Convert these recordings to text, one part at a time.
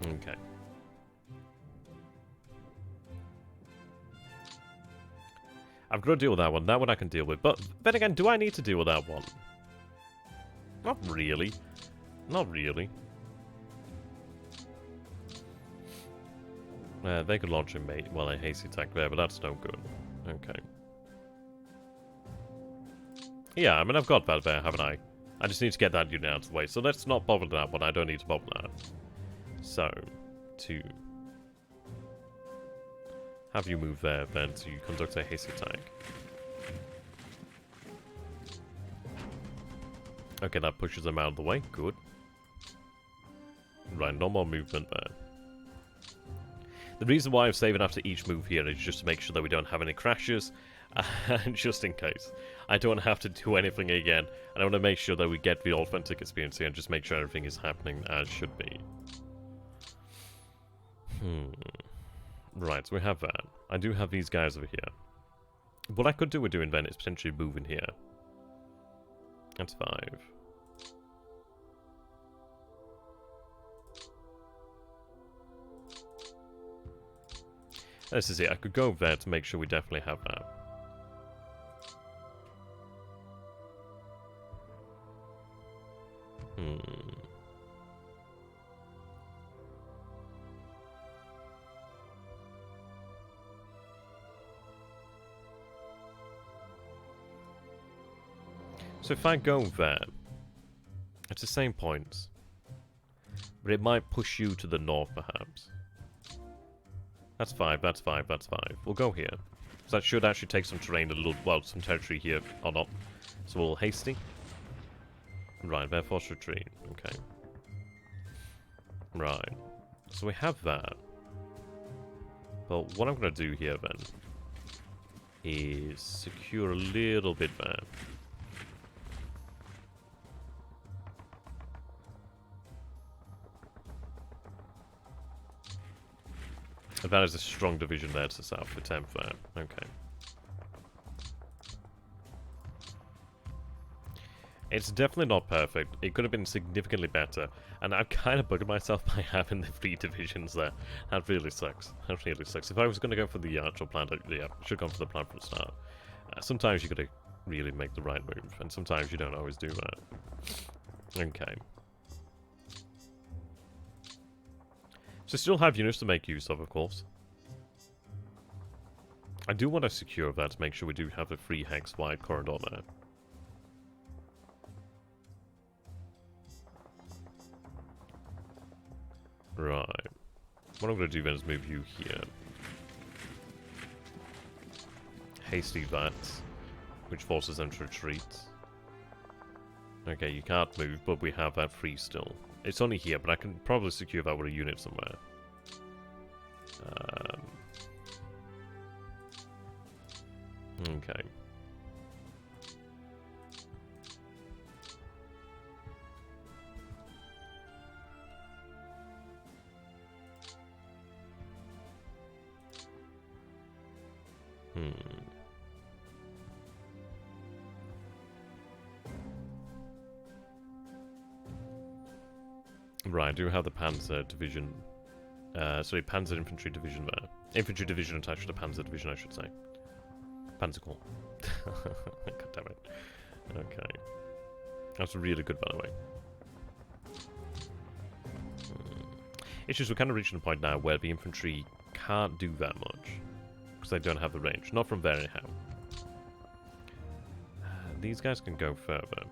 Okay. I've got to deal with that one. That one I can deal with. But then again, do I need to deal with that one? Not really. Not really. They could launch a mate. Well, a hasty attack there, but that's no good. Okay. Yeah, I mean, I've got that there, haven't I? I just need to get that unit out of the way. So let's not bother that one. I don't need to bother that. So, 2. Have you move there, then, to conduct a hasty attack. Okay, that pushes them out of the way. Good. Right, no more movement there. The reason why I'm saving after each move here is just to make sure that we don't have any crashes. Just in case. I don't have to do anything again. And I want to make sure that we get the authentic experience here and just make sure everything is happening as should be. Right, so we have that. I do have these guys over here. What I could do with doing then is potentially move in here. That's 5. This is it. I could go there to make sure we definitely have that. So if I go there, it's the same points, but it might push you to the north, perhaps. That's 5, that's 5, that's 5. We'll go here. So that should actually take some terrain a little, well, some territory here, or not. So we'll hasty. Right, they're forced retreat. Okay. Right. So we have that. But what I'm going to do here, then, is secure a little bit there. That is a strong division there to the south for 10th there. Okay. It's definitely not perfect. It could have been significantly better. And I've kind of bugged myself by having the 3 divisions there. That really sucks. That really sucks. If I was going to go for the actual plan, yeah, I should have gone for the plan from the start. Sometimes you got to really make the right move. And sometimes you don't always do that. Okay. So still have units to make use of course. I do want to secure that to make sure we do have a free hex wide corridor there. Right. What I'm going to do then is move you here. Hasty that, which forces them to retreat. Okay, you can't move, but we have that free still. It's only here, but I can probably secure that with a unit somewhere. Okay. Right, I do have the Panzer division. Sorry, Panzer infantry division there. Infantry division attached to the Panzer division, I should say. Panzer Corps. God damn it. Okay. That's really good, by the way. It's just we're kind of reaching a point now where the infantry can't do that much. Because they don't have the range. Not from there, anyhow. These guys can go further.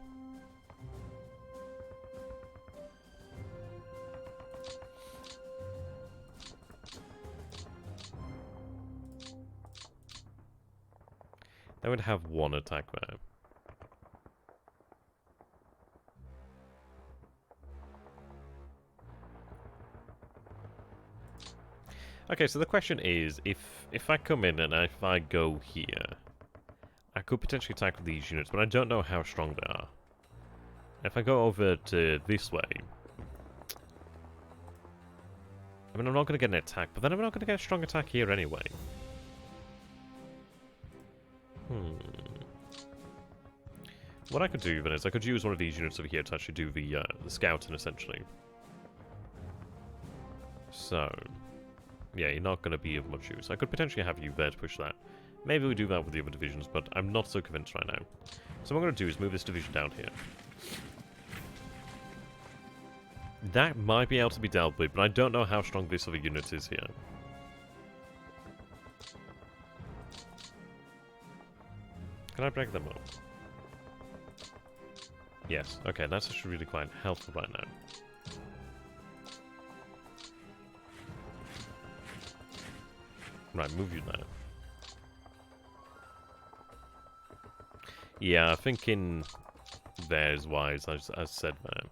They would have 1 attack there. Okay, so the question is, if I come in and if I go here, I could potentially attack these units, but I don't know how strong they are. If I go over to this way, I mean, I'm not going to get an attack, but then I'm not going to get a strong attack here anyway. What I could do then is I could use one of these units over here to actually do the scouting, essentially. So, yeah, you're not going to be of much use. I could potentially have you there to push that. Maybe we do that with the other divisions, but I'm not so convinced right now. So what I'm going to do is move this division down here. That might be able to be dealt with, but I don't know how strong this other unit is here. Can I break them up? Yes. Okay, that's actually really quite helpful right now. Right, move you there. Yeah, I think in there is wise, as said there.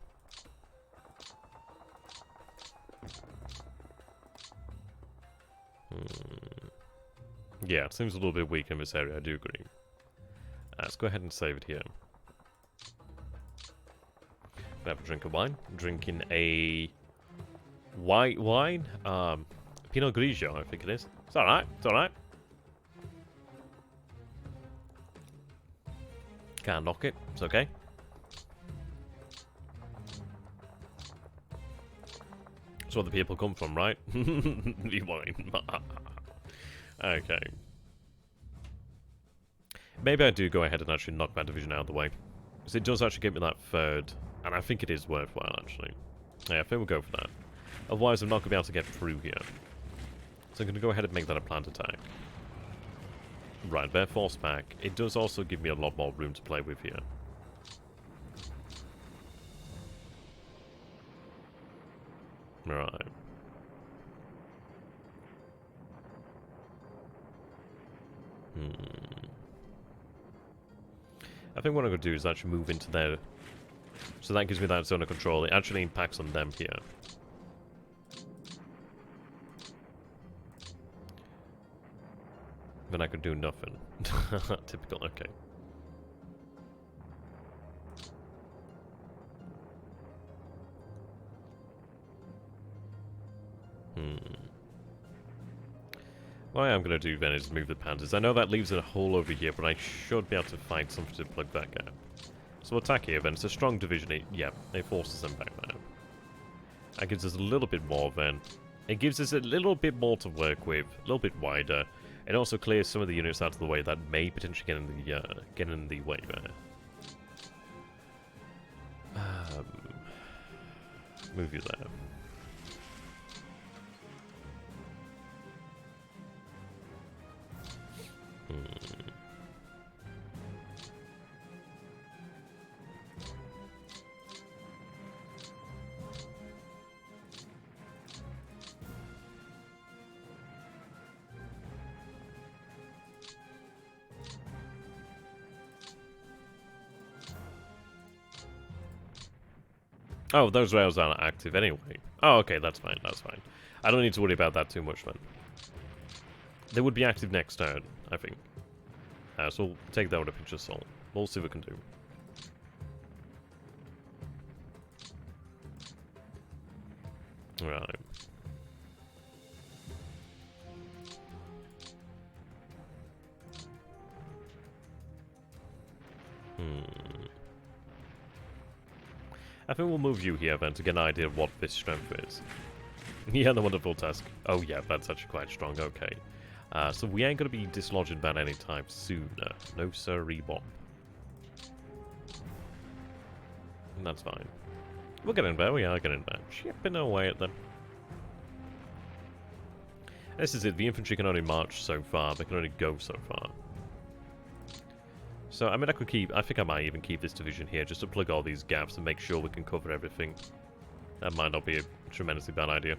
Yeah, it seems a little bit weak in this area, I do agree. Let's go ahead and save it here. Have a drink of wine. Drinking a white wine. Pinot Grigio, I think it is. It's alright, it's alright. Can't knock it, it's okay. That's where the people come from, right? The wine. Okay. Maybe I do go ahead and actually knock that division out of the way. Because it does actually give me that third, and I think it is worthwhile, actually. Yeah, I think we'll go for that. Otherwise, I'm not going to be able to get through here. So I'm going to go ahead and make that a planned attack. Right, they're forced back. It does also give me a lot more room to play with here. Right. I think what I'm going to do is actually move into there. So that gives me that zone of control. It actually impacts on them here. Then I could do nothing. Typical, okay. What I am going to do then is move the Panzers. I know that leaves a hole over here, but I should be able to find something to plug that gap. So we'll attack here then. It's a strong division. It forces them back now. That gives us a little bit more then. It gives us a little bit more to work with. A little bit wider. It also clears some of the units out of the way that may potentially get in the way there. Move you there. Oh, those rails aren't active anyway. Oh, okay, that's fine, that's fine. I don't need to worry about that too much then. They would be active next turn, I think. So we'll take that with a pinch of salt. We'll see what we can do. Right. I think we'll move you here then to get an idea of what this strength is. Yeah, the wonderful task. Oh yeah, that's actually quite strong, okay. So we ain't going to be dislodging that anytime soon. No sirree bomb. And that's fine. We're getting there, we are getting there. Chipping away at them. This is it, the infantry can only march so far, they can only go so far. So, I mean, I think I might even keep this division here just to plug all these gaps and make sure we can cover everything. That might not be a tremendously bad idea.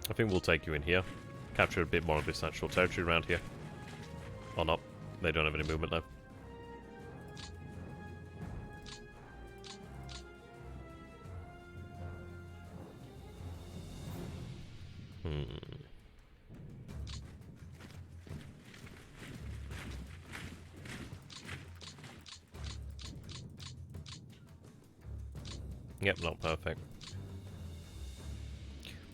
I think we'll take you in here. Capture a bit more of this actual territory around here. Or not. They don't have any movement left. Yep, not perfect.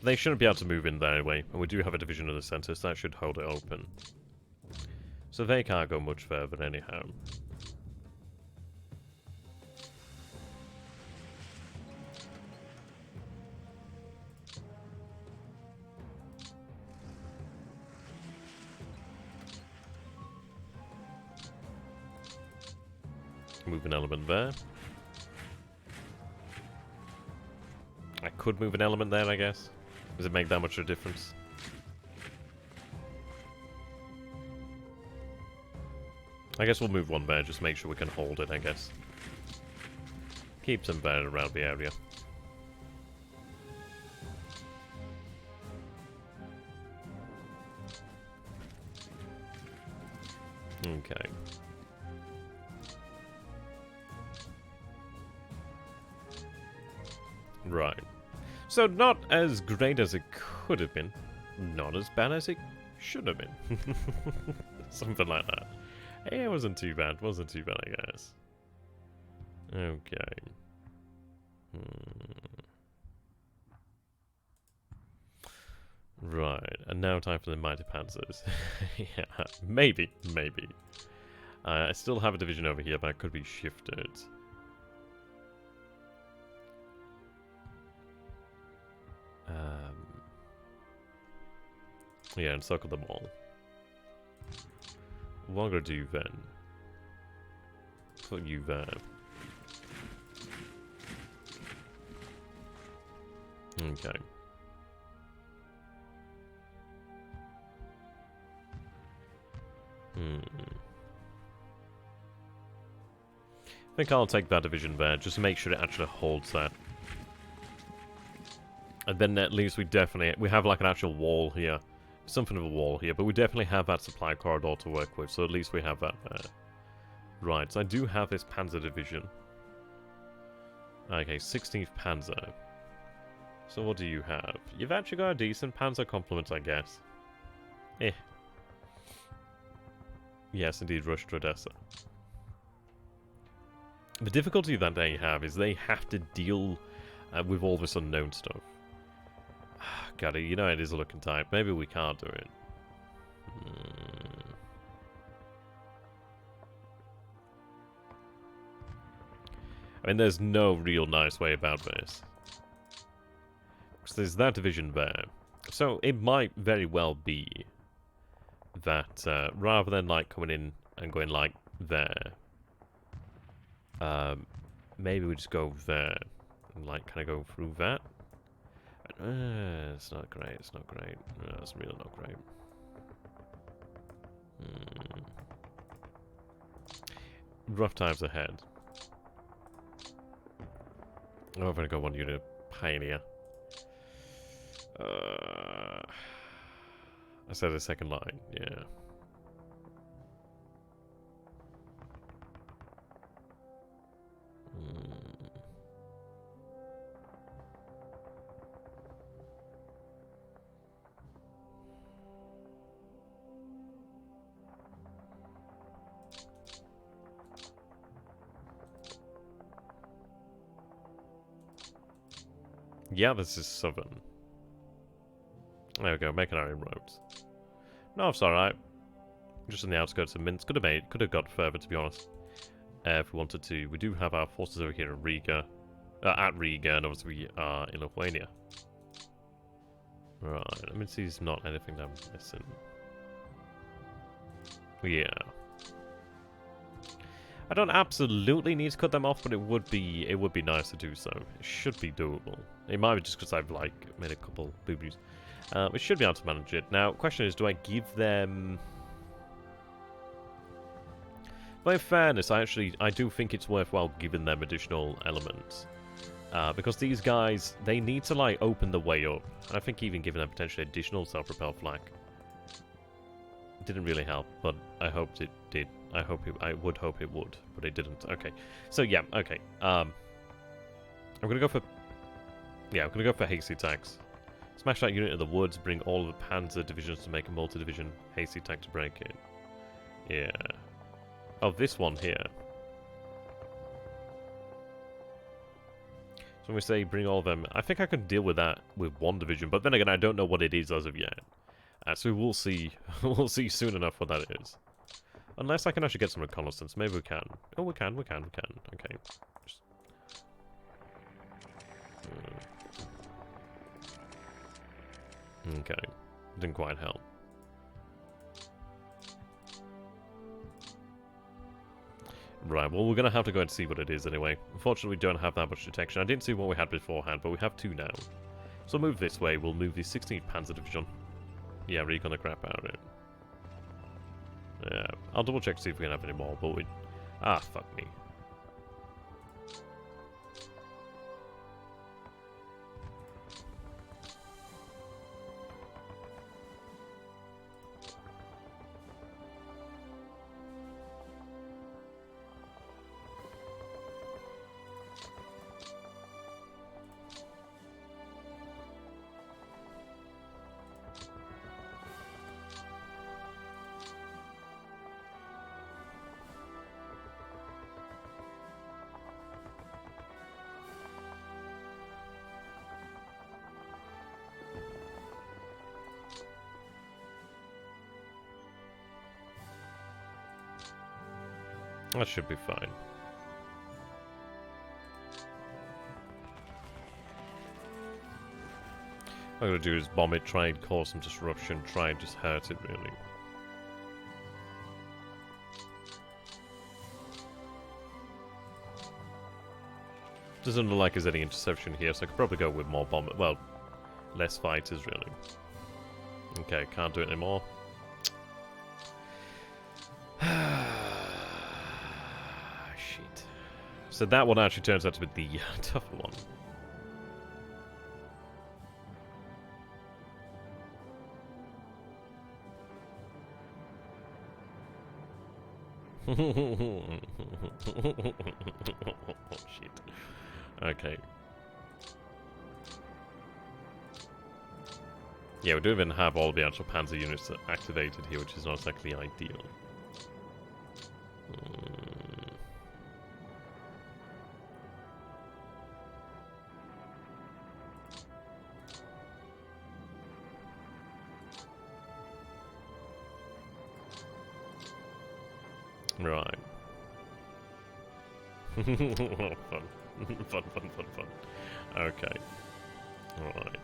They shouldn't be able to move in there anyway, and we do have a division in the centre, so that should hold it open. So they can't go much further anyhow. Move an element there. I could move an element there, I guess. Does it make that much of a difference? I guess we'll move one there, just make sure we can hold it, I guess. Keep some there around the area. Okay. Right. So not as great as it could have been. Not as bad as it should have been. Something like that. Hey, it wasn't too bad. Wasn't too bad, I guess. Okay. Right. And now time for the mighty panzers. Yeah, maybe. Maybe. I still have a division over here, but it could be shifted. Yeah, encircle them all. What I'm gonna do then? Put you there. Okay. I think I'll take that division there, just to make sure it actually holds that. And then at least we have like an actual wall here. Something of a wall here, but we definitely have that supply corridor to work with, so at least we have that there. Right, so I do have this Panzer division. Okay, 16th Panzer. So what do you have? You've actually got a decent Panzer complement, I guess. Eh. Yes, indeed, rush to Odessa. The difficulty that they have is they have to deal with all this unknown stuff. God, you know it is looking tight. Maybe we can't do it. I mean, there's no real nice way about this. Because there's that division there. So it might very well be that rather than like coming in and going like there, maybe we just go there and like kind of go through that. It's not great, it's not great. No, it's really not great. Rough times ahead. Oh, I've only got one unit of Pioneer. I said a second line, yeah. Yeah, this is southern. There we go, making our inroads. No, it's alright. Just on the outskirts of Minsk. Could have got further, to be honest. If we wanted to. We do have our forces over here in Riga. At Riga, and obviously we are in Lithuania. Right, let me see if there's not anything that I'm missing. Yeah. I don't absolutely need to cut them off, but it would be nice to do so. It should be doable. It might be just because I've like made a couple boo-boos. We should be able to manage it. Now, question is, do I give them... By fairness, I do think it's worthwhile giving them additional elements. Because these guys, they need to like open the way up. And I think even giving them potentially additional self-propel flak didn't really help, but I hoped it did. I would hope it would, but it didn't. Okay, so yeah, okay. I'm gonna go for hasty attacks. Smash that unit in the woods. Bring all of the Panzer divisions to make a multi-division hasty attack to break it. Yeah. Oh, this one here. So when we say bring all of them, I think I can deal with that with one division, but then again, I don't know what it is as of yet. So we'll see. We'll see soon enough what that is. Unless I can actually get some reconnaissance. Maybe we can. Oh, we can. Okay. Just, okay. Didn't quite help. Right, well, we're going to have to go and see what it is anyway. Unfortunately, we don't have that much detection. I didn't see what we had beforehand, but we have 2 now. So we'll move this way. We'll move the 16th Panzer Division. Yeah, recon the crap out of it. Yeah, I'll double check to see if we can have any more, but we... Ah, fuck me. That should be fine. What I'm going to do is bomb it, try and cause some disruption, try and just hurt it, really. Doesn't look like there's any interception here, so I could probably go with more bomb. Well, less fighters, really. Okay, can't do it anymore. So that one actually turns out to be the tougher one. Oh, shit. Okay. Yeah, we don't even have all the actual Panzer units activated here, which is not exactly ideal. Right. Fun. Okay. Alright.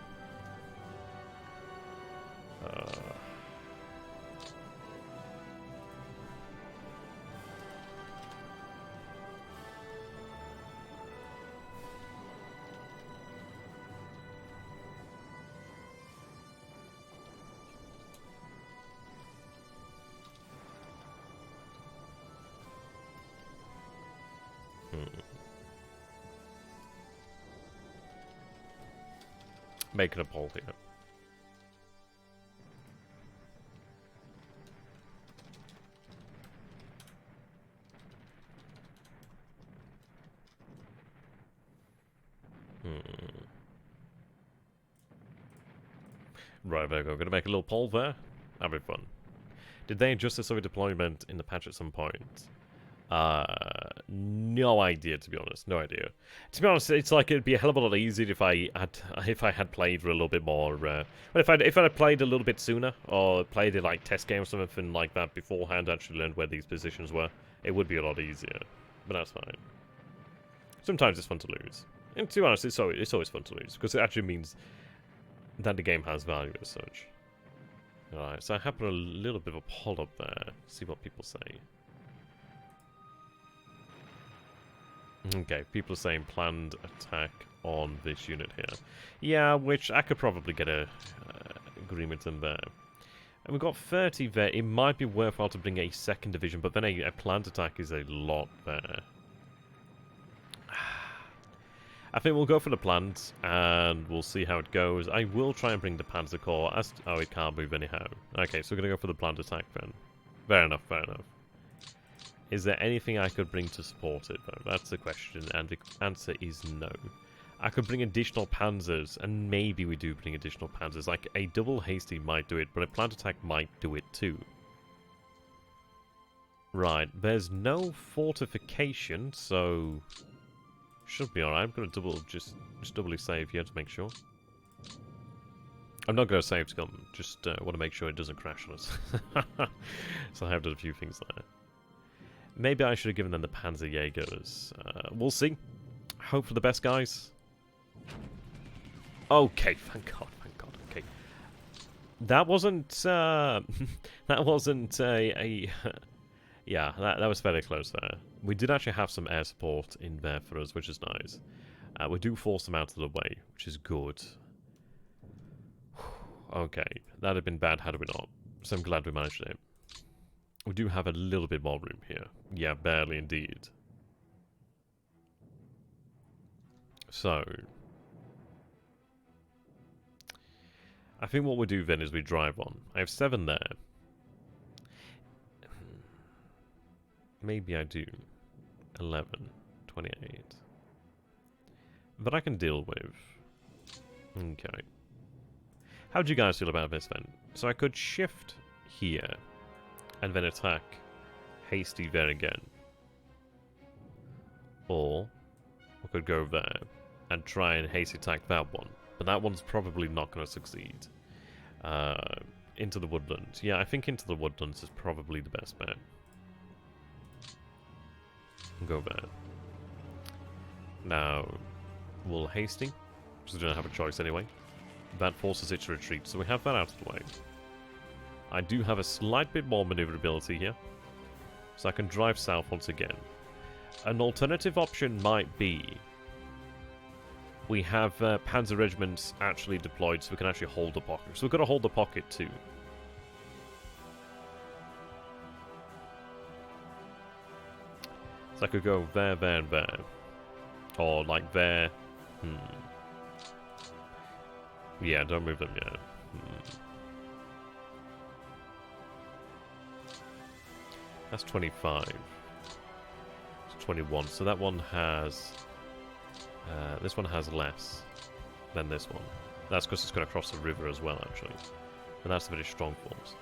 Making a poll here. Right, there we go. Gonna make a little poll there. That'll be fun. Did they adjust the Soviet deployment in the patch at some point? No idea, to be honest. No idea. To be honest, it's like it'd be a hell of a lot easier if I had played for a little bit more. Well, if I had played a little bit sooner, or played a like test game or something like that beforehand, actually learned where these positions were, it would be a lot easier. But that's fine. Sometimes it's fun to lose. And to be honest, it's always fun to lose because it actually means that the game has value as such. Alright, so I happen a little bit of a poll up there. See what people say. Okay, people are saying planned attack on this unit here. Yeah, which I could probably get a agreement in there. And we've got 30 there. It might be worthwhile to bring a 2nd division, but then a planned attack is a lot there. I think we'll go for the plans, and we'll see how it goes. I will try and bring the Panzer Corps. Oh, it can't move anyhow. Okay, so we're going to go for the planned attack then. Fair enough, fair enough. Is there anything I could bring to support it, though? That's the question, and the answer is no. I could bring additional panzers, and maybe we do bring additional panzers. Like, a double hasty might do it, but a planned attack might do it too. Right, there's no fortification, so... should be alright. I'm going to just doubly save here to make sure. I'm not going to save to come, just want to make sure it doesn't crash on us. So I have done a few things there. Maybe I should have given them the Panzer Jaegers. We'll see. Hope for the best, guys. Okay, thank God, okay. That wasn't, that wasn't yeah, that was fairly close there. We did actually have some air support in there for us, which is nice. We do force them out of the way, which is good. Okay, that'd have been bad had we not. So I'm glad we managed it. We do have a little bit more room here. Yeah, barely indeed. So, I think what we'll do then is we drive on. I have 7 there. Maybe I do. 11, 28. But I can deal with. Okay. How do you guys feel about this then? So I could shift here and then attack hasty there again. Or we could go there and try and hasty attack that one. But that one's probably not going to succeed. Into the woodlands. Yeah, I think into the woodlands is probably the best bet. Go there. Now, we'll hasty, because we don't have a choice anyway. That forces it to retreat, so we have that out of the way. I do have a slight bit more maneuverability here, so I can drive south once again. An alternative option might be we have Panzer regiments actually deployed, so we can actually hold the pocket. So we've got to hold the pocket too. So I could go there, there, and there. Or like there. Yeah, don't move them yet. That's 25. It's 21. So that one has... this one has less than this one. That's because it's going to cross the river as well, actually. And that's a very strong force.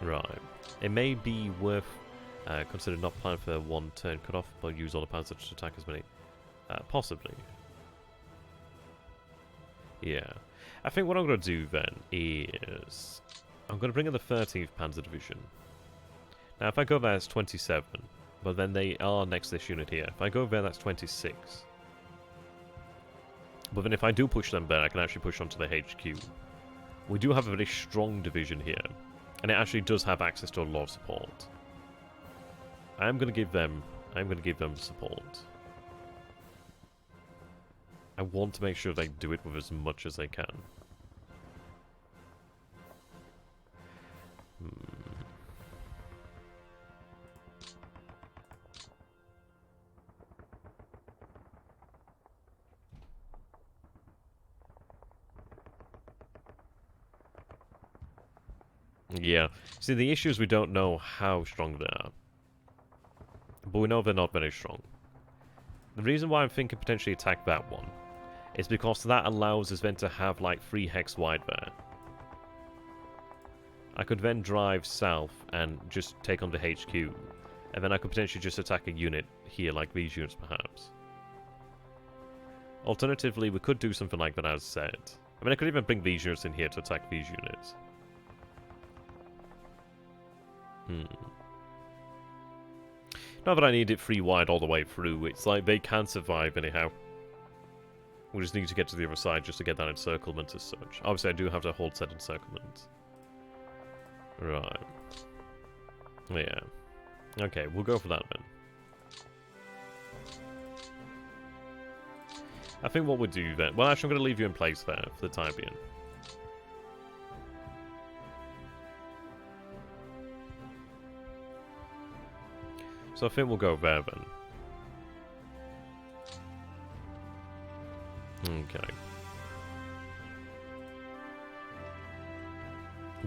Right. It may be worth considering not planning for one turn cut-off, but use all the panzers to attack as many. Possibly. Yeah. I think what I'm going to do then is... I'm going to bring in the 13th Panzer Division. Now, if I go there, it's 27. But then they are next to this unit here. If I go there, that's 26. But then if I do push them there, I can actually push onto the HQ. We do have a very strong division here. And it actually does have access to a lot of support. I'm going to give them support. I want to make sure they do it with as much as they can. Yeah. See, the issue is we don't know how strong they are. But we know they're not very strong. The reason why I'm thinking potentially attack that one is because that allows us then to have like 3 hex wide there. I could then drive south and just take on the HQ. And then I could potentially just attack a unit here, like these units perhaps. Alternatively, we could do something like that as said. I mean, I could even bring these units in here to attack these units. Not that I need it free wide all the way through, it's like they can survive anyhow. We just need to get to the other side just to get that encirclement as such. Obviously I do have to hold said encirclement. Right. Yeah. Okay, we'll go for that then. I think what we'll do then... Well, actually I'm going to leave you in place there for the time being. So I think we'll go there then. Okay.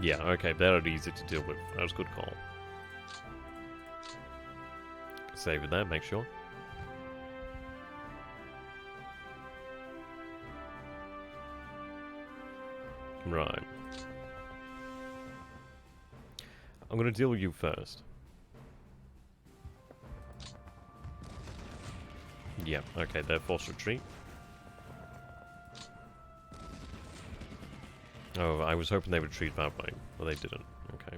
Yeah, okay, they're easy to deal with. That was a good call. Save it there, make sure. Right. I'm going to deal with you first. Yeah, okay, they're forced retreat. Oh, I was hoping they would retreat that way, but they didn't. Okay.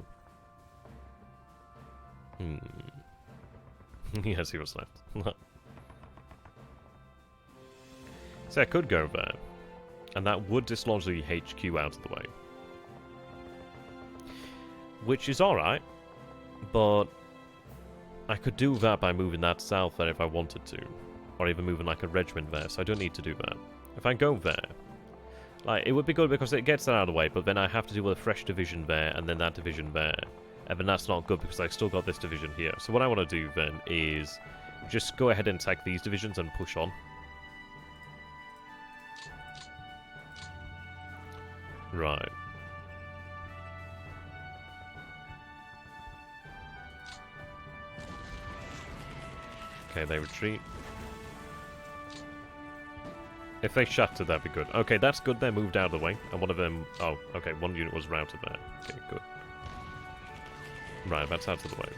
Yes, he was left. So I could go there. And that would dislodge the HQ out of the way. Which is alright. But I could do that by moving that south there if I wanted to. Or even moving like a regiment there, so I don't need to do that. If I go there, like, it would be good because it gets that out of the way, but then I have to deal with a fresh division there, and then that division there. And then that's not good because I still got this division here. So what I want to do then is just go ahead and attack these divisions and push on. Right. Okay, they retreat. If they shatter, that'd be good. Okay, that's good. They're moved out of the way. And one of them... Oh, okay, one unit was routed there. Okay, good. Right, that's out of the way.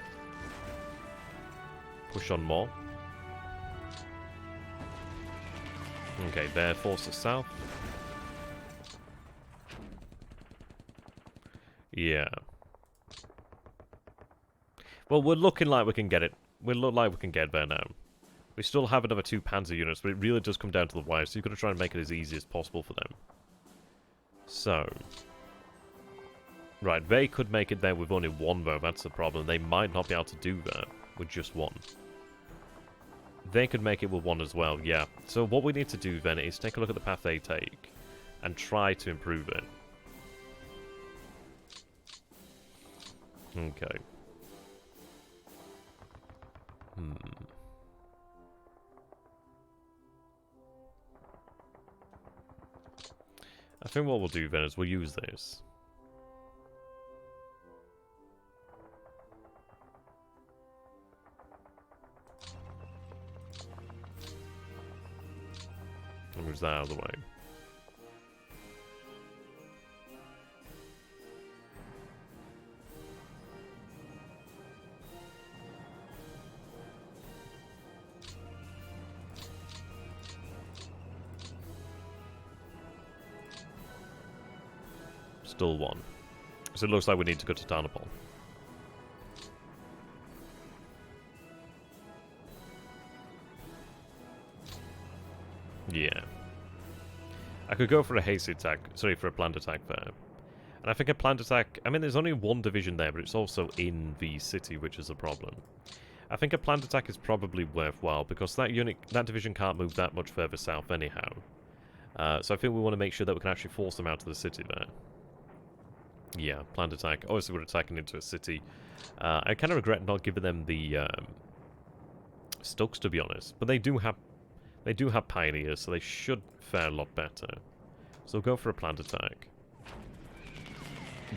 Push on more. Okay, their forces south. Yeah. Well, we're looking like we can get it. We look like we can get there now. We still have another 2 Panzer units, but it really does come down to the wire, so you've got to try and make it as easy as possible for them. So... Right, they could make it there with only 1 though, that's the problem. They might not be able to do that with just 1. They could make it with 1 as well, yeah. So what we need to do then is take a look at the path they take, and try to improve it. Okay. I think what we'll do then is we'll use this. And move that out of the way. Still 1. So it looks like we need to go to Tarnopol. Yeah. I could go for a hasty attack. Sorry, for a planned attack there. And I think a planned attack... I mean, there's only 1 division there, but it's also in the city, which is a problem. I think a planned attack is probably worthwhile, because that division can't move that much further south anyhow. So I think we want to make sure that we can actually force them out of the city there. Yeah, planned attack. Obviously, we're attacking into a city. I kind of regret not giving them the Stokes, to be honest. But they do have pioneers, so they should fare a lot better. So we'll go for a planned attack.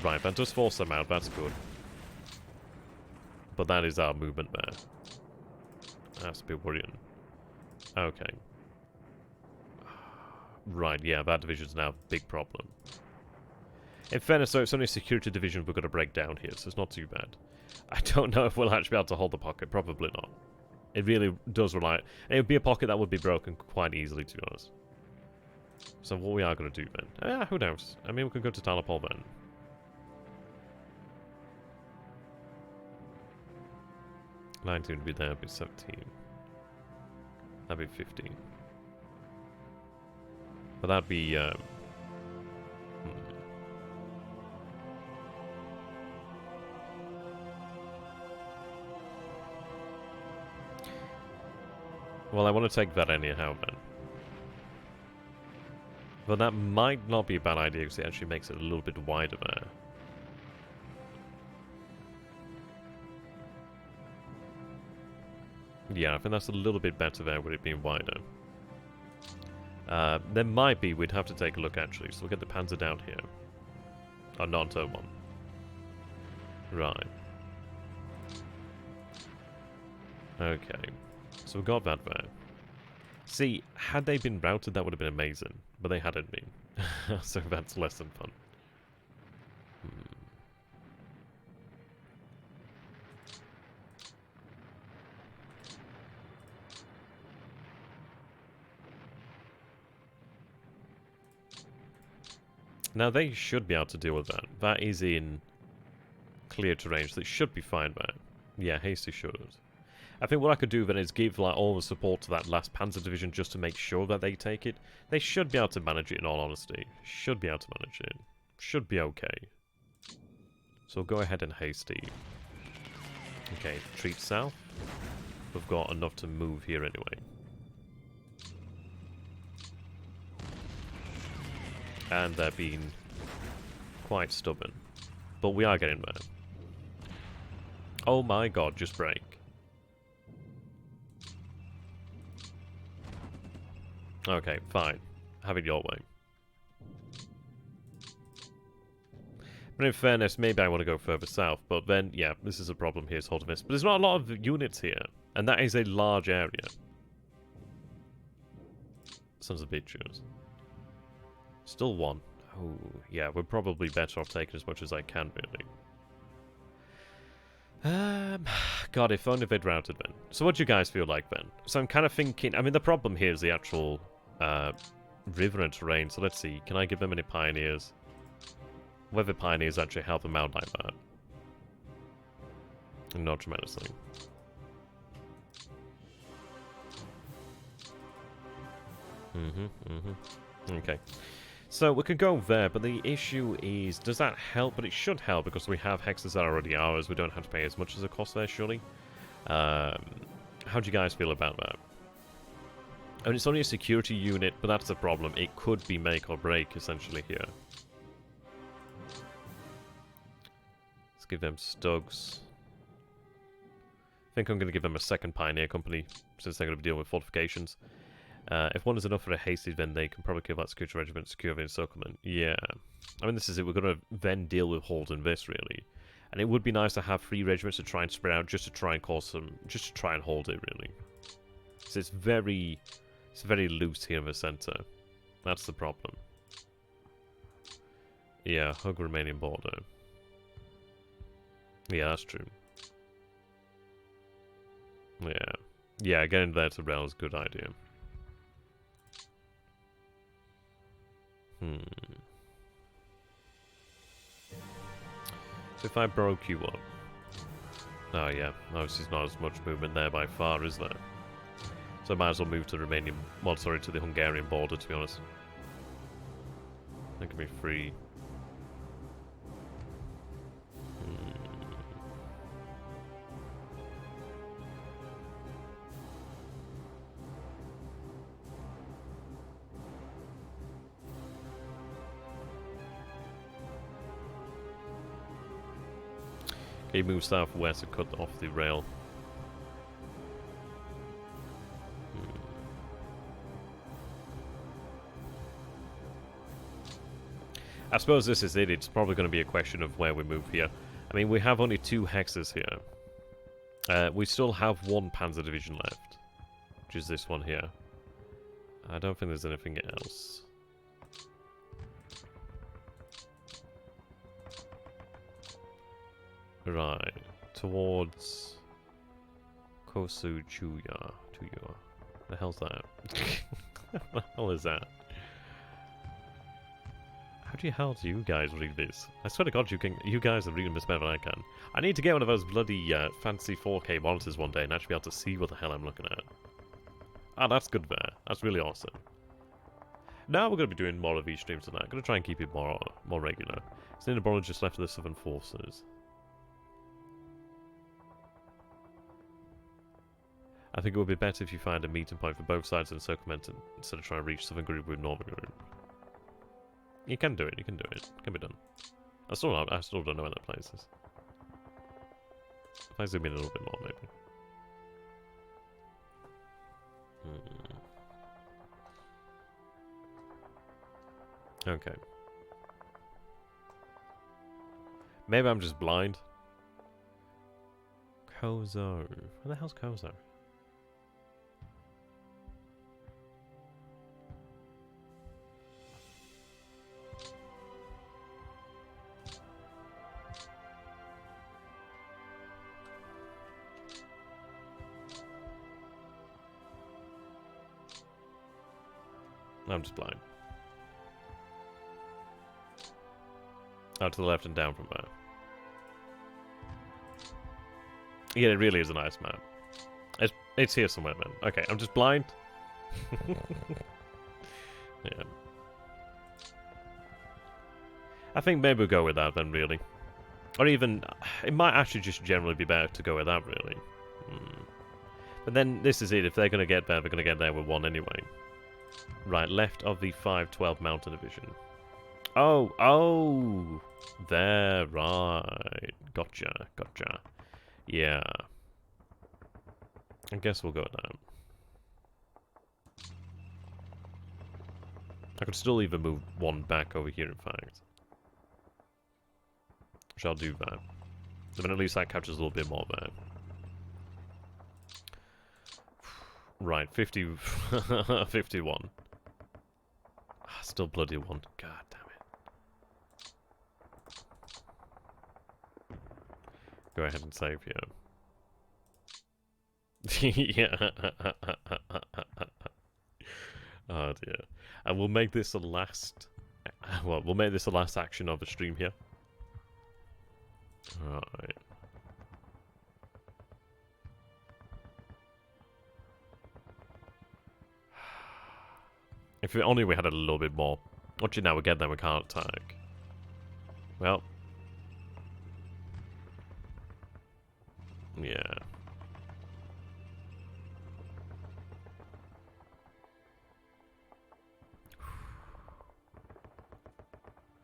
Right, that does force them out. That's good. But that is our movement there. That's a bit worrying. Okay. Right, yeah, that division's now a big problem. In fairness, though, it's only a security division we're going to break down here, so it's not too bad. I don't know if we'll actually be able to hold the pocket. Probably not. It really does rely... It would be a pocket that would be broken quite easily, to be honest. So what we are going to do, then... Yeah, who knows? I mean, we could go to Tarnopol, then. $19 would be there, it'd be 17. That'd be 15. But that'd be... Well, I want to take that anyhow, then. But that might not be a bad idea, because it actually makes it a little bit wider there. Yeah, I think that's a little bit better there with it being wider. There might be, we'd have to take a look actually, so we'll get the Panzer down here. Oh, non-turn 1. Right. Okay. So we got that there. See, had they been routed, that would have been amazing. But they hadn't been. So that's less than fun. Now they should be able to deal with that. That is in clear terrain, so it should be fine there. Yeah, hasty should. I think what I could do then is give like all the support to that last Panzer division just to make sure that they take it. They should be able to manage it, in all honesty. Should be able to manage it. Should be okay. So go ahead and hasty. Okay, retreat south. We've got enough to move here anyway. And they're being quite stubborn. But we are getting there. Oh my god, just break. Okay, fine. Have it your way. But in fairness, maybe I want to go further south. But then, yeah, this is a problem here, is holding this. But there's not a lot of units here. And that is a large area. Sons of bitches. Still one. Oh, yeah, we're probably better off taking as much as I can, really. God, if only they'd routed then. So what do you guys feel like then? So I'm kind of thinking... I mean, the problem here is the actual river and terrain. So let's see. Can I give them any pioneers? Whether pioneers actually help them out like that. Not tremendously. Okay. So we could go there, but the issue is, does that help? But it should help because we have hexes that are already ours. We don't have to pay as much as it costs there, surely. How do you guys feel about that? I mean, it's only a security unit, but that's the problem. It could be make or break, essentially, here. Let's give them Stugs. I think I'm going to give them a second Pioneer Company, since they're going to be dealing with fortifications. If one is enough for a hasty, then they can probably kill that security regiment, secure the encirclement. Yeah. I mean, this is it. We're going to then deal with holding this, really. And it would be nice to have 3 regiments to try and spread out, just to try and cause some... just to try and hold it, really. So it's very loose here in the centre. That's the problem. Yeah, hug Romanian border. Yeah, that's true. Yeah. Yeah, getting there to rail is a good idea. So if I broke you up... Oh yeah, obviously there's not as much movement there by far, is there? So I might as well move to the Romanian... well, sorry, to the Hungarian border, to be honest. That can be free. Okay, move southwest to cut off the rail. I suppose this is it. It's probably going to be a question of where we move here. I mean, we have only 2 hexes here. We still have 1 Panzer division left, which is this one here. I don't think there's anything else. Right, towards Kosuchuya. The hell's that? What the hell is that? How the hell do you guys read this? I swear to God, you guys are reading this better than I can. I need to get one of those bloody fancy 4K monitors one day and actually be able to see what the hell I'm looking at. Ah, that's good there. That's really awesome. Now we're going to be doing more of these streams tonight. I'm going to try and keep it more regular. So Lindenborn just left the Southern Forces. I think it would be better if you find a meeting point for both sides of the encirclement instead of trying to reach Southern group with Northern group. You can do it, you can do it. It can be done. I still don't know where that place is. If I zoom in a little bit more, maybe. Okay. Maybe I'm just blind. Kozo. Where the hell's Kozo? I'm just blind. Out to the left and down from there. Yeah, it really is a nice map. It's here somewhere, man. Okay, I'm just blind. Yeah. I think maybe we'll go with that then, really. Or even, it might actually just generally be better to go with that, really. But then, this is it. If they're going to get there, they're going to get there with one anyway. Right, left of the 512 Mountain Division. Oh! There, right. Gotcha. Yeah. I guess we'll go with that. I could still even move one back over here, in fact. Which I'll do that. Then at least that captures a little bit more there. Right, 50... 51. Still bloody one. God damn it. Go ahead and save here. Yeah. Oh dear. And we'll make this the last... Well, we'll make this the last action of the stream here. Alright. If only we had a little bit more. Watch it now, we get there, we can't attack. Well. Yeah.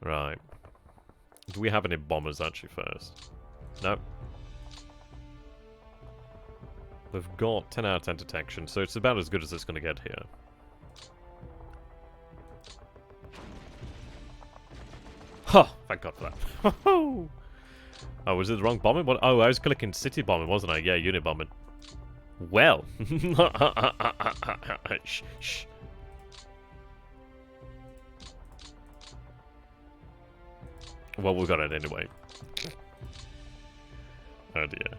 Right. Do we have any bombers actually first? No. We've got 10 out of 10 detection, so it's about as good as it's going to get here. Huh! Thank God for that. Oh, was it the wrong bombing? What? Oh, I was clicking city bombing, wasn't I? Yeah, unit bombing. Well. Shh, shh. Well, we got it anyway. Oh dear.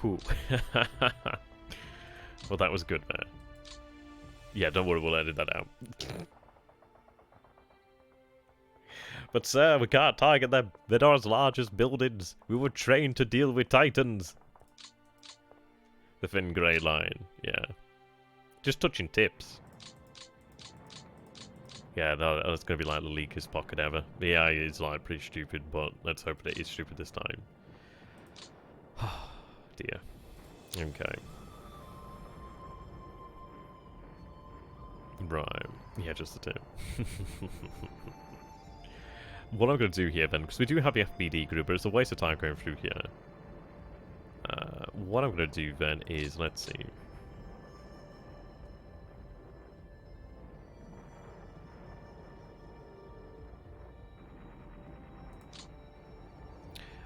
Whew. Well, that was good, man. Yeah, don't worry, we'll edit that out. But sir, we can't target them. They're not as large as buildings. We were trained to deal with titans. The thin grey line, yeah. Just touching tips. Yeah, no, that's going to be like the leakest pocket ever. The AI is like pretty stupid, but let's hope that it is stupid this time. Dear. Okay. Right. Yeah, just the tip. What I'm going to do here then, because we do have the FBD group, but it's a waste of time going through here. What I'm going to do then is, let's see.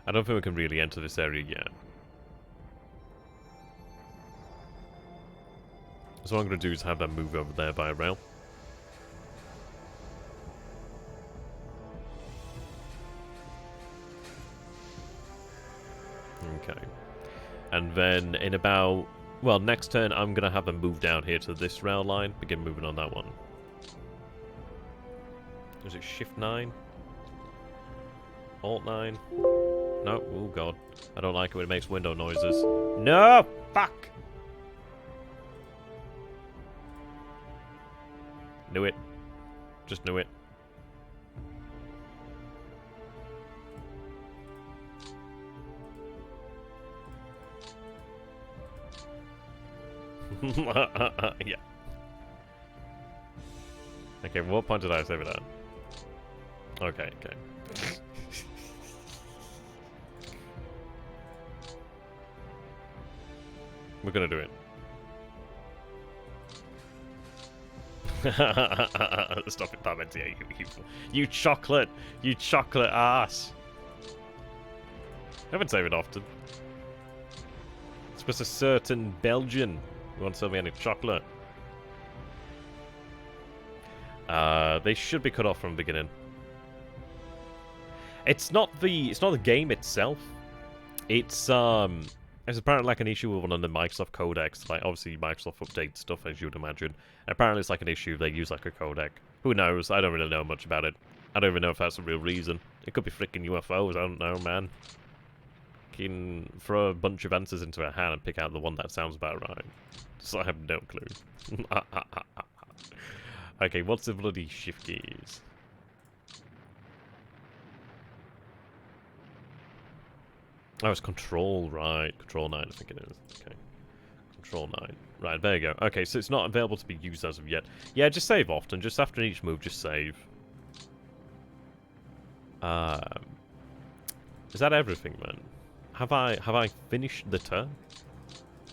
I don't think we can really enter this area yet. So what I'm going to do is have them move over there by rail. Okay. And then in about... Well, next turn I'm going to have them move down here to this rail line. Begin moving on that one. Is it Shift 9? Alt 9? No, oh god. I don't like it when it makes window noises. No! Fuck! Knew it. Just knew it. Yeah. Okay, what point did I say with that? Okay, okay. We're gonna do it. Stop it, Parmentier, you chocolate! You chocolate ass! I haven't said it often. It's just a certain Belgian who won't sell me any chocolate. They should be cut off from the beginning. It's not the game itself. It's apparently like an issue with one of the Microsoft codecs. Like, obviously, Microsoft updates stuff, as you would imagine. Apparently, it's like an issue. They use like a codec. Who knows? I don't really know much about it. I don't even know if that's a real reason. It could be freaking UFOs. I don't know, man. fucking throw a bunch of answers into a hat and pick out the one that sounds about right. So I have no clue. Okay, what's the bloody shift keys? Oh, it's control, right. Control 9, I think it is. Okay. Control 9. Right, there you go. Okay, so it's not available to be used as of yet. Yeah, just save often. Just after each move, just save. Is that everything, man? Have I finished the turn?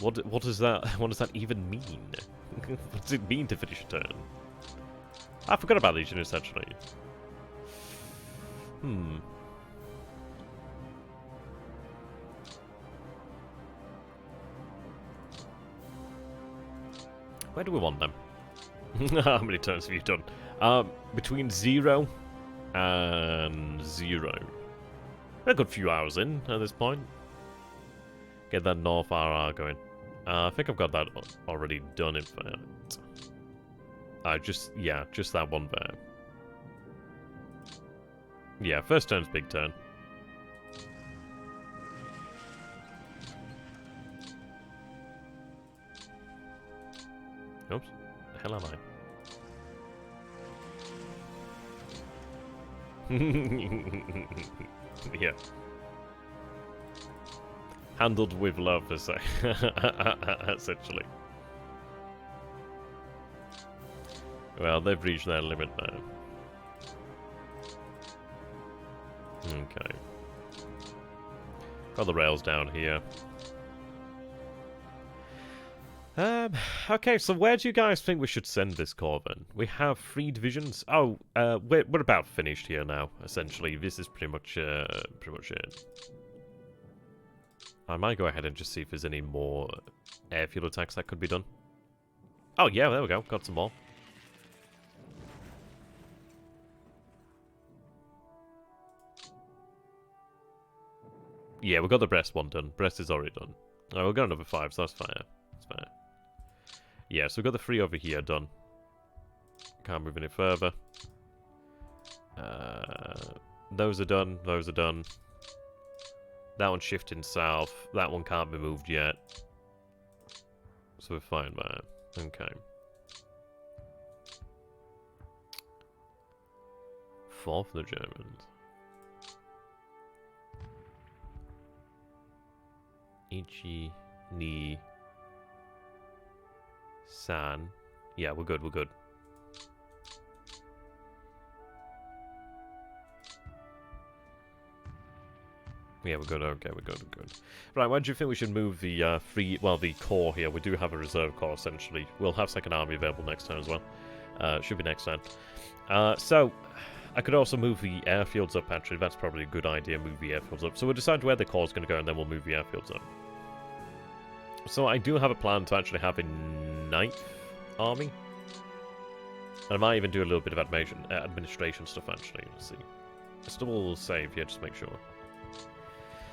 What does that even mean? What does it mean to finish a turn? I forgot about these units actually. Where do we want them? How many turns have you done? Between 0 and 0. A good few hours in at this point. Get that North RR going. I think I've got that already done, in fact. Just that one there. Yeah, first turn's big turn. Oops. The hell am I? Yeah. Handled with love, essentially. Well, they've reached their limit now. Okay. Got the rails down here. Okay, so where do you guys think we should send this corps then? We have 3 divisions. Oh, we're about finished here now, essentially. This is pretty much it. I might go ahead and just see if there's any more airfield attacks that could be done. Oh, yeah, there we go. Got some more. Yeah, we got the Brest one done. Brest is already done. Oh, we've got another 5, so that's fair. That's fair. Yeah, so we've got the 3 over here done. Can't move any further. Those are done. Those are done. That one's shifting south. That one can't be moved yet. So we're fine there. Okay. 4 for the Germans. Ichi, ni, san. Yeah, we're good, we're good. Yeah, we're good, okay, we're good, we're good. Right, where do you think we should move the the core here? We do have a reserve core, essentially. We'll have second army available next turn as well. Should be next turn. So, I could also move the airfields up, actually. That's probably a good idea, move the airfields up. So we'll decide where the core is going to go, and then we'll move the airfields up. So I do have a plan to actually have a 9th army. And I might even do a little bit of administration stuff, actually. Let's see. I still will save here, just make sure.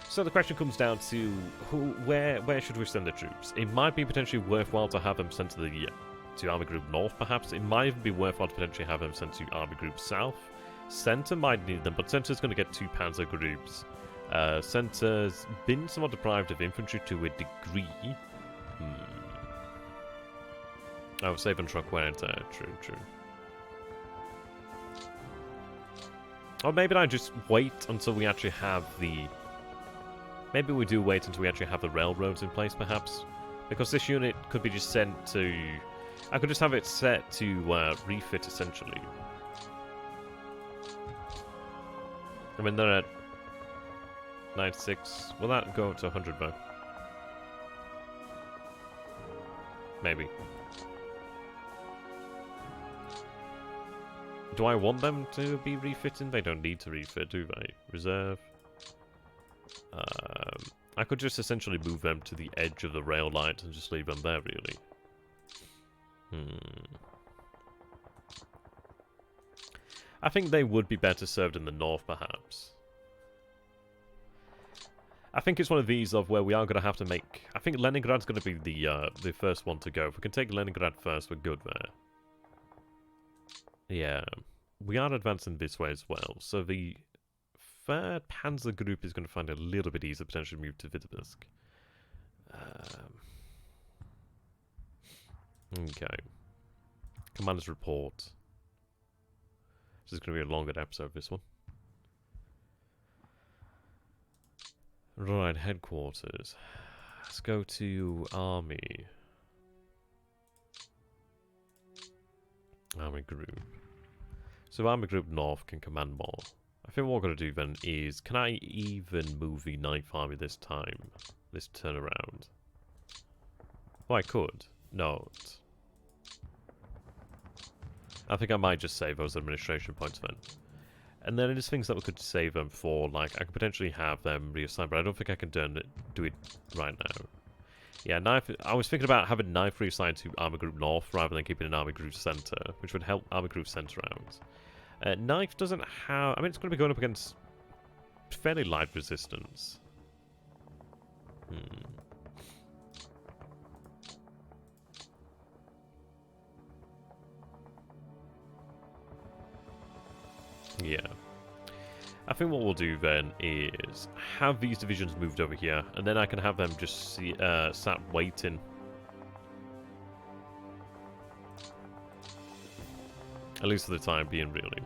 So the question comes down to where should we send the troops? It might be potentially worthwhile to have them sent to Army Group North, perhaps. It might even be worthwhile to potentially have them sent to Army Group South. Center might need them, but Center's going to get 2 Panzer groups. Center's been somewhat deprived of infantry to a degree. Oh, save and truck wear and tear. True, true. Or maybe I just wait until we actually have the... Maybe we do wait until we actually have the railroads in place, perhaps. Because this unit could be just sent to... I could just have it set to refit, essentially. I mean, they're at 96. Will that go up to 100, though? Maybe. Do I want them to be refitting? They don't need to refit, do they? Reserve. I could just essentially move them to the edge of the rail lines and just leave them there, really. I think they would be better served in the north, perhaps. I think it's one of these of where we are going to have to make... I think Leningrad's going to be the first one to go. If we can take Leningrad first, we're good there. Yeah. We are advancing this way as well. So the third Panzer group is going to find it a little bit easier to potentially move to Vitebsk. Okay. Commander's report. This is going to be a longer episode, this one. Right, headquarters. Let's go to Army. Army Group. So Army Group North can command more. I think what we're going to do then is, can I even move the 9th Army this time? This turnaround? Oh, I could. No. I think I might just save those administration points then. And then there's things that we could save them for, like, I could potentially have them reassigned, but I don't think I can do it right now. Yeah, I was thinking about having 9th reassigned to Army Group North rather than keeping an Army Group Center, which would help Army Group Center out. 9th doesn't have... I mean, it's going to be going up against fairly light resistance. Yeah. I think what we'll do then is have these divisions moved over here, and then I can have them just sat waiting. At least for the time being, really.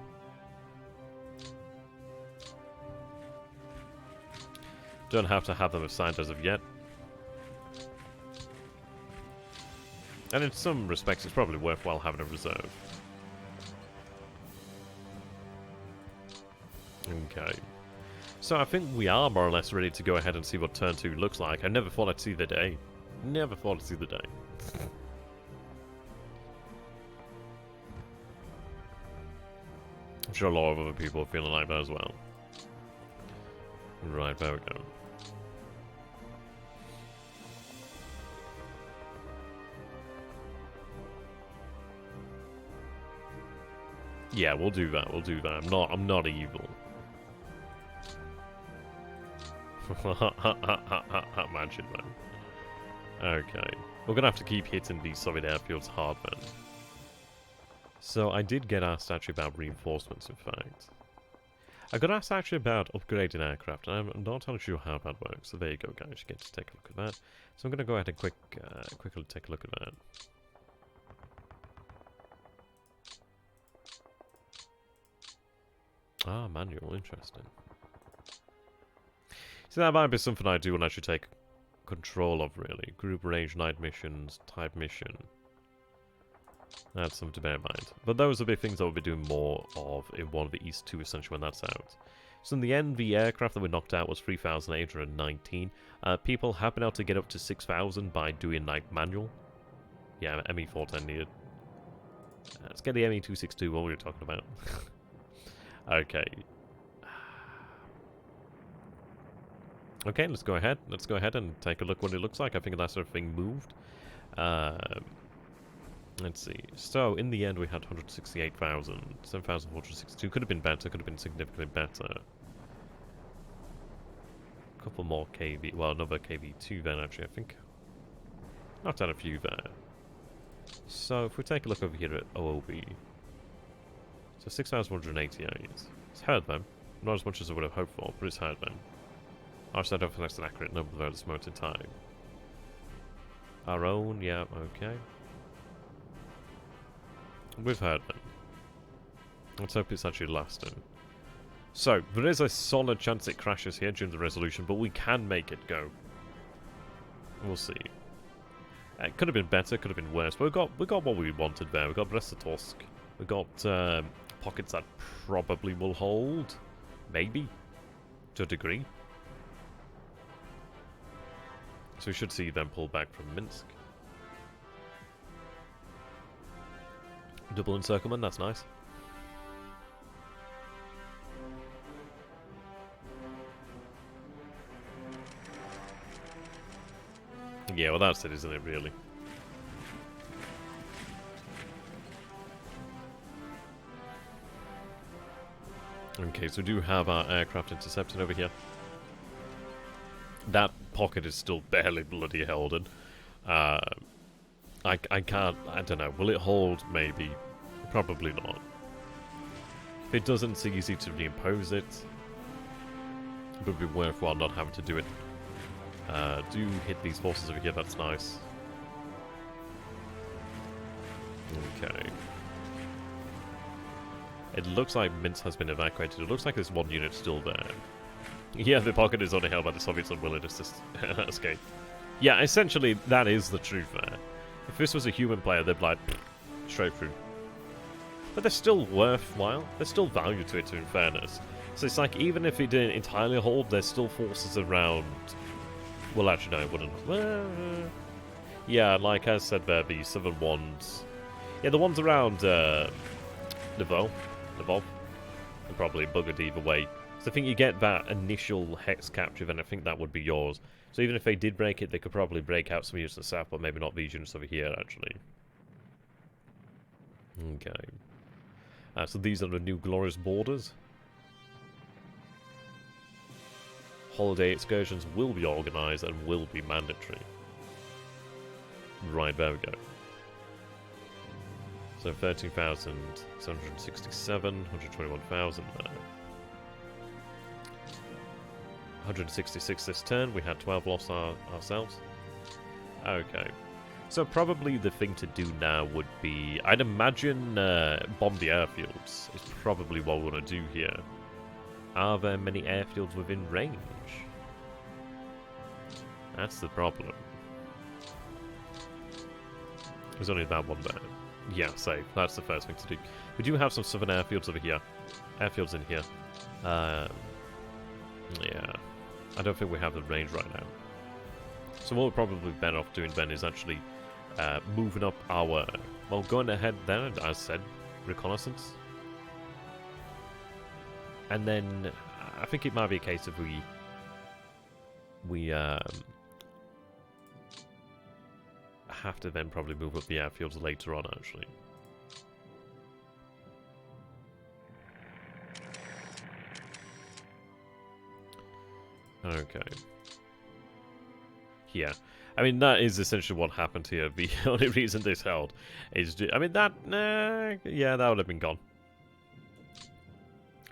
Don't have to have them assigned as of yet. And in some respects, it's probably worthwhile having a reserve. Okay. So I think we are more or less ready to go ahead and see what turn 2 looks like. I never thought I'd see the day. Never thought I'd see the day. I'm sure a lot of other people are feeling like that as well. Right, there we go. Yeah, we'll do that. We'll do that. I'm not evil. Imagine, man. Okay. We're gonna have to keep hitting these Soviet airfields hard, man. So I did get asked actually about reinforcements, in fact. I got asked actually about upgrading aircraft, and I'm not entirely sure how that works. So there you go, guys. You get to take a look at that. So I'm gonna go ahead and quickly take a look at that. Ah, manual, interesting. So that might be something I do when I should take control of, really. Group range, night missions, type mission. That's something to bear in mind. But those will be things I will be doing more of in one of the East 2, essentially, when that's out. So in the end, the aircraft that we knocked out was 3,819. People have been able to get up to 6,000 by doing, like, manual. Yeah, ME410 needed. Let's get the ME262, what we were talking about. Okay. Okay, let's go ahead. Let's go ahead and take a look what it looks like. I think that sort of thing moved. Let's see. So, in the end, we had 168,000. 7,462. Could have been better. Could have been significantly better. A couple more KV. Well, another KV2 then, actually, I think. Knocked out a few there. So, if we take a look over here at OOB. So 6,188. It's hard then. Not as much as I would have hoped for, but it's hard then. Obviously, I don't think that's an accurate number though at this moment in time. Our own, yeah, okay. We've heard then. Let's hope it's actually lasting. So, there is a solid chance it crashes here during the resolution, but we can make it go. We'll see. It could have been better, could have been worse, but we got what we wanted there. We got Brest-Litovsk. We got pockets that probably will hold, maybe, to a degree. So we should see them pull back from Minsk. Double encirclement, that's nice. Yeah, well that's it, isn't it, really? Okay, so we do have our aircraft intercepting over here. That pocket is still barely bloody held in. I can't, I don't know, will it hold? Maybe. Probably not. If it doesn't, it's easy to reimpose it. It would be worthwhile not having to do it. Do hit these forces over here, that's nice. Okay. It looks like Minsk has been evacuated. It looks like there's one unit still there. Yeah, the pocket is only held by the Soviets' unwillingness to escape. Yeah, essentially, that is the truth there. If this was a human player, they'd be like, straight through. But they're still worthwhile. There's still value to it, in fairness. So it's like, even if it didn't entirely hold, there's still forces around... Well, actually, no, it wouldn't. Yeah, like I said there, the southern ones... Yeah, the ones around Lvov, and probably buggered either way. So I think you get that initial hex capture, then I think that would be yours. So even if they did break it, they could probably break out some units to the south, but maybe not these units over here, actually. Okay. So these are the new glorious borders. Holiday excursions will be organised and will be mandatory. Right, there we go. So 13,767, 121,000 there. 166 this turn, we had 12 lost ourselves. Okay. So probably the thing to do now would be, I'd imagine bomb the airfields is probably what we want to do here. Are there many airfields within range? That's the problem. There's only that one there. Yeah, so that's the first thing to do. We do have some southern airfields over here. Airfields in here. Yeah. I don't think we have the range right now. So what we're probably better off doing then is actually moving up our... Well, going ahead there, as said, reconnaissance. And then I think it might be a case of we have to then probably move up the airfields later on, actually. Okay. Yeah. I mean, that is essentially what happened here. The only reason this held is... I mean, that... yeah, that would have been gone.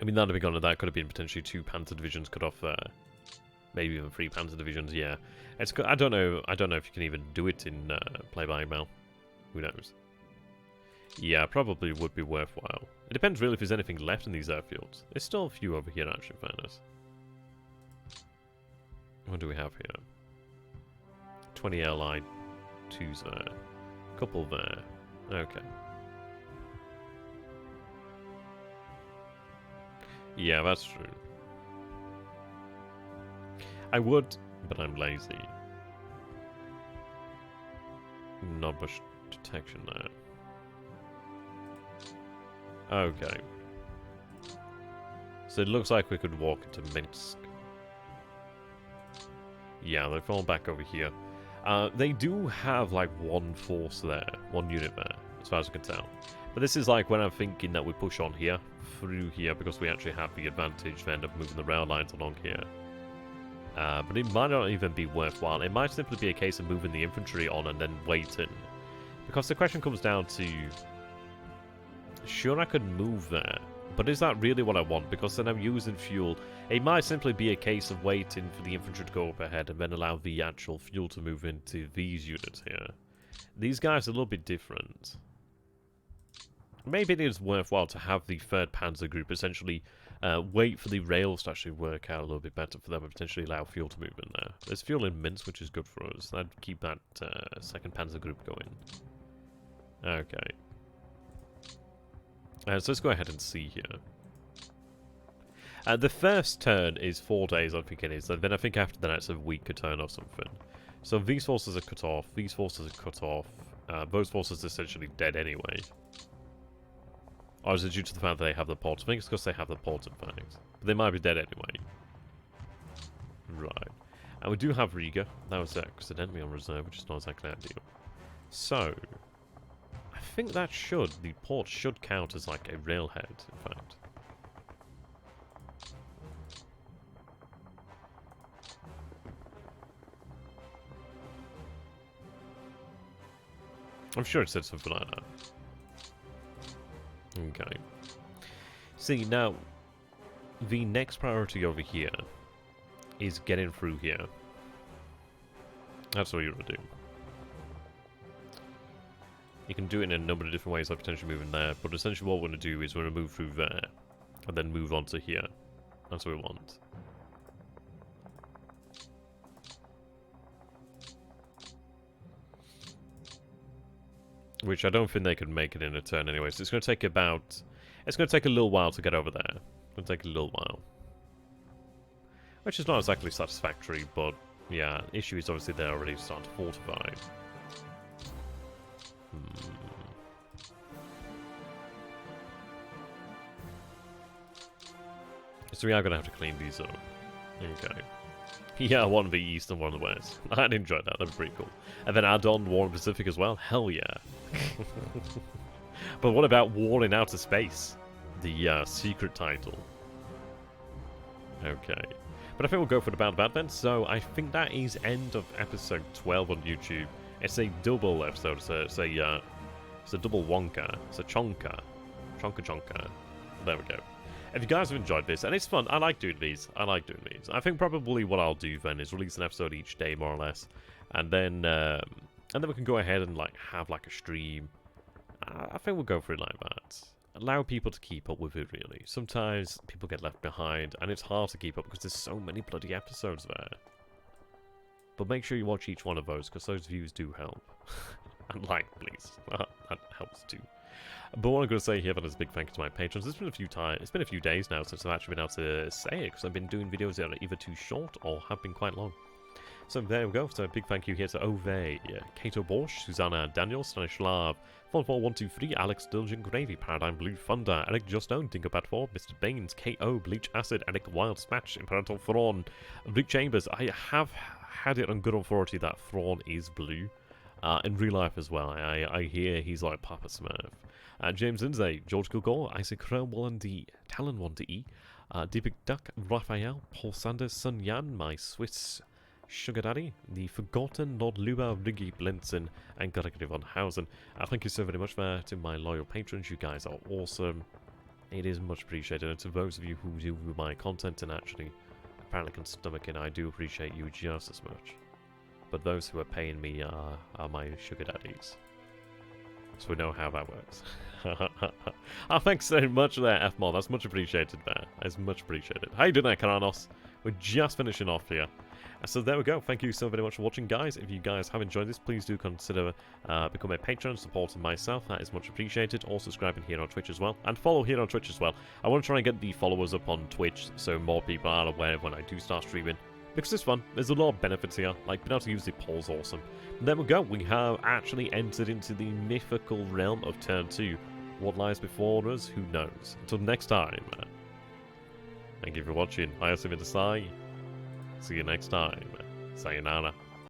I mean, that would have been gone, and that could have been potentially 2 Panzer divisions cut off there. Maybe even 3 Panzer divisions, yeah. It's, I don't know if you can even do it in play-by-mail. Who knows? Yeah, probably would be worthwhile. It depends really if there's anything left in these airfields. There's still a few over here, actually, in fairness. What do we have here? 20 Allied 2s there. Couple there. Okay. Yeah, that's true. I would, but I'm lazy. Not much detection there. Okay. So it looks like we could walk into Minsk. Yeah, they've fallen back over here. They do have like 1 force there, 1 unit there, as far as I can tell. But this is like when I'm thinking that we push on here, through here, because we actually have the advantage then of moving the rail lines along here. But it might not even be worthwhile. It might simply be a case of moving the infantry on and then waiting. Because the question comes down to... Sure, I could move there. But is that really what I want? Because then I'm using fuel. It might simply be a case of waiting for the infantry to go up ahead and then allow the actual fuel to move into these units here. These guys are a little bit different. Maybe it is worthwhile to have the 3rd Panzer Group essentially wait for the rails to actually work out a little bit better for them and potentially allow fuel to move in there. There's fuel in Minsk, which is good for us. I'd keep that 2nd Panzer Group going. Okay. So let's go ahead and see here. The first turn is 4 days, I think it is. And then I think after that it's a week a turn or something. So these forces are cut off. These forces are cut off. Those forces are essentially dead anyway. Or is it due to the fact that they have the ports? I think it's because they have the ports, in fact. But they might be dead anyway. Right. And we do have Riga. That was accidentally on reserve, which is not exactly ideal. So... I think that the port should count as like a railhead, in fact. I'm sure it said something like that. Okay. See, now, the next priority over here is getting through here. That's what you want to do. You can do it in a number of different ways, like potentially moving there, but essentially what we're going to do is we're going to move through there, and then move on to here. That's what we want. Which I don't think they could make it in a turn anyway, so it's going to take about... It's going to take a little while to get over there. It's going to take a little while. Which is not exactly satisfactory, but yeah, issue is obviously they're already starting to fortify. So we are going to have to clean these up. Okay. Yeah, one in the east and one in the west. I'd enjoy that, that'd be pretty cool. And then add on War in the Pacific as well? Hell yeah. But what about War in Outer Space? The secret title. Okay. But I think we'll go for the bad then. So I think that is end of episode 12 on YouTube. It's a double episode. It's a double wonka. It's a chonka. Chonka. There we go. If you guys have enjoyed this, and it's fun, I like doing these. I think probably what I'll do then is release an episode each day, more or less, and then we can go ahead and like have like a stream. I think we'll go for it like that. Allow people to keep up with it, really. Sometimes people get left behind, and it's hard to keep up because there's so many bloody episodes there. But make sure you watch each one of those, because those views do help. And like, please. That helps too. But what I'm going to say here is a big thank you to my patrons. It's been a few days now since I've actually been able to say it, because I've been doing videos that are either too short or have been quite long. So there we go. So a big thank you here to Ove, Kato Borsch, Susanna Daniel, Stanislav, 44123, Alex Dilgin, Gravy, Paradigm Blue, Thunder, Erkkijuusto, Dinkopat4, Mr. Baines, KO, BLeAcHACiD, Eric Wild, Spacht, Imperator Thrawn, Rick Chambers. I have had it on good authority that Thrawn is blue. In real life as well. I hear he's like Papa Smurf. James Lindsay, George Kilgore, Iceycrome, Wallendy, Talon 1-E, Deepicduck, Raphael, Paul Sanders, SunYan, my Swiss sugar daddy, the forgotten Lord Luba, Riggy, Blinson, and Gregory VanHouten. Thank you so very much there to my loyal patrons. You guys are awesome. It is much appreciated. And to those of you who do my content and actually apparently can stomach it, I do appreciate you just as much. But those who are paying me are my sugar daddies. So we know how that works. Oh, thanks so much there, F-Mod. That's much appreciated there. That's much appreciated. How you doing there, Karanos? We're just finishing off here. So there we go. Thank you so very much for watching, guys. If you guys have enjoyed this, please do consider becoming a patron, supporting myself. That is much appreciated. Or subscribing here on Twitch as well. And follow here on Twitch as well. I want to try and get the followers up on Twitch so more people are aware of when I do start streaming. Because it's fun. There's a lot of benefits here. Like, being able to use the poll's awesome. And there we go. We have actually entered into the mythical realm of Turn 2. What lies before us, who knows? Until next time. Thank you for watching. I have something to say. See you next time. Sayonara.